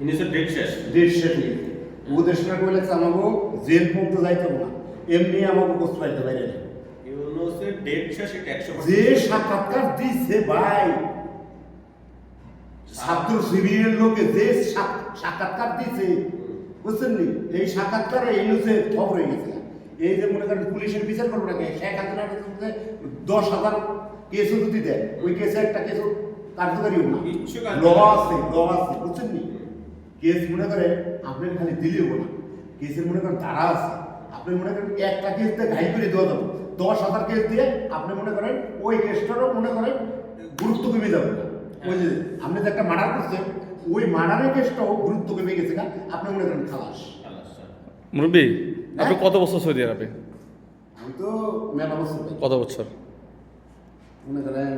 Initial date শেষ। Date শেষ হয়ে গেছে। উপদেষ্টা বলেছে আমাকে জেল পর্যন্ত যাইতে হবে না, এমনি আমাকে কষ্ট পাইতে পারে না। ইউনুসের ডেট শেষ, এটা 100%। যে সাক্ষাৎকার দিচ্ছে ভাই, ছাত্র শিবিরের লোকে যে সাক্ষাৎকার দিচ্ছে, বুঝছেন নি, এই সাক্ষাৎকারে ইউনুসের খবর হয়ে গেছে। এই যে মনে করেন পুলিশের বিচার করবো না, শেখ হাসিনার 10,000 কেসও যদি দেয়, ওই কেসে একটা কেসও কার্যকারীও না, ল আছে, বুঝছেন নি। কেস মনে করেন আপনি খালি দিলেও না, কেসের মনে করেন ধারা আছে। আপনি মনে করেন একটা কেস দিয়ে ঘাই করে দেওয়া যাবে, 10,000 কেস দিয়ে আপনি মনে করেন ওই কেসটারও মনে করেন গুরুত্ব কমে যাবে না। ওই যে আপনি যে একটা মার্ডার করছেন, ওই মার্ডারের কেসটাও গুরুত্ব কমে গেছে না, আপনি মনে করেন খালাস। মুরব্বী, আপনি কত বছর সৌদি আরবে? আমি তো মেলা বছর ভাই। কত বছর? মনে করেন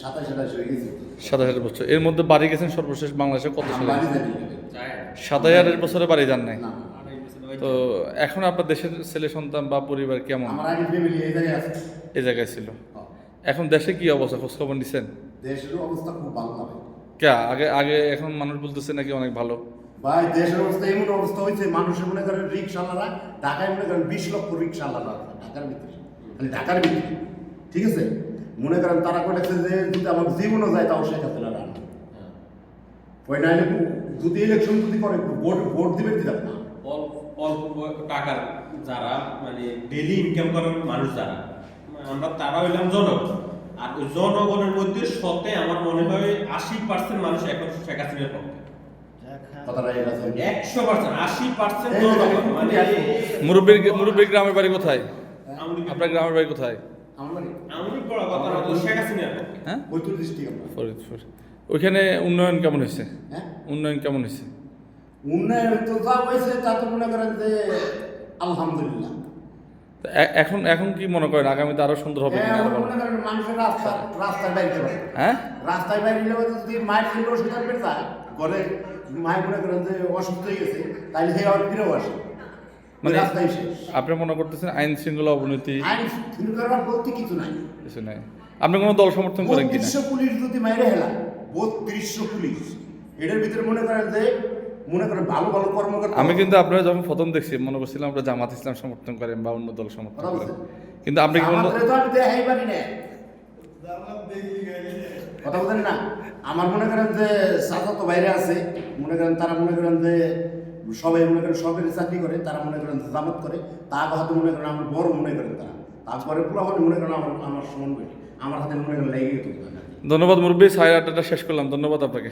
27-28 হয়ে গেছে। 27 বছর। এর মধ্যে বাড়ি গেছেন সর্বশেষ বাংলাদেশে কত আমি সালে? বাড়ি জানি না। 27 বছরে বাড়ি যান নাই। না, তো এখন আপনার দেশের ছেলে সন্তান বা পরিবার কেমন? আমার আগে ফ্যামিলি এই জায়গায় আছে। এই জায়গায় ছিল। এখন দেশে কি অবস্থা, খোঁজ খবর নিচ্ছেন? দেশের অবস্থা খুব ভালো না ভাই। কে আগে আগে এখন মানুষ বলতেছে নাকি অনেক ভালো। ভাই দেশের অবস্থা এমন অবস্থা হয়েছে, মানুষের মনে করেন রিক্সাওয়ালারা, ঢাকায় মনে করেন 20 লক্ষ রিক্সাওয়ালারা আছে ঢাকার ভিতরে, মানে ঢাকার ভিতরে, ঠিক আছে। মনে করেন তারা করেছে যে যদি আমার জীবনও যায় তাও শেখ হাসিনা রান ওই নাইলে যদি ইলেকশন যদি করে ভোট দিবে দিলাম না। অল্প টাকার যারা মানে ডেইলি ইনকাম করার মানুষ যারা, আমরা তারা হইলাম জনগণ। আর ওই জনগণের মধ্যে শতে আমার মনে হয় 80% মানুষ এখন শেখ হাসিনার পক্ষে। কথাটা এটা আছে। 100%, 80% জনগণ মানে মুরব্বীর গ্রামের বাড়ি কোথায়? আপনার গ্রামের বাড়ি কোথায়? আমার বাড়ি আমি বড় কথা না, তো শেখ হাসিনার পক্ষে। হ্যাঁ, বৈতুল ডিস্ট্রিক্ট আমরা। ফরিদপুর। ওইখানে উন্নয়ন কেমন হয়েছে? হ্যাঁ, উন্নয়ন কেমন হয়েছে? উন্নয়ন তো যা হয়েছে তা তো মনে করেন যে আলহামদুলিল্লাহ। তো এখন এখন কি মনে করেন আগামীতে আরো সুন্দর হবে কিনা? হ্যাঁ, আরো ভালো? মনে করেন মানুষের রাস্তায় বাইরে পারে, হ্যাঁ, রাস্তায় বাইরে গেলে যদি মায়ের ছিল ওষুধ আনবে যায় ঘরে, মায়ের মনে করেন যে অসুস্থ হয়ে গেছে, তাইলে সে আবার ফিরেও আসে, মানে রাস্তায় শেষ। আপনি মনে করতেছেন আইন শৃঙ্খলা অবনতি আইন শৃঙ্খলা বলতে কিছু নাই। কিছু নাই। আপনি কোনো দল সমর্থন করেন কিনা? 3200 পুলিশ যদি মাইরে হেলা, 3200 পুলিশ, এটার ভিতরে মনে করেন যে মনে করেন ভালো ভালো কর্মকর্তা। আমি কিন্তু আপনারা যখন প্রথম দেখছি মনে করছিলাম আপনারা জামাত ইসলাম সমর্থন করেন বা অন্য দল সমর্থন কথা করেন, বলছেন? কিন্তু আপনি কি অন্য আমাদের তো আমি দেখাই পারি না, কথা বলেন না। আমার মনে করেন যে সাথে তো বাইরে আছে, মনে করেন তারা মনে করেন যে সবাই মনে করেন সরকারি চাকরি করে, তারা মনে করেন যে জামাত করে, তার হয়তো মনে করেন আমার বড় মনে করেন তারা, তারপরে পুরো হলে মনে করেন আমার সমান করে আমার হাতে মনে করেন লেগে যেত। ধন্যবাদ মুরব্বী, 8:30 শেষ করলাম। ধন্যবাদ আপনাকে।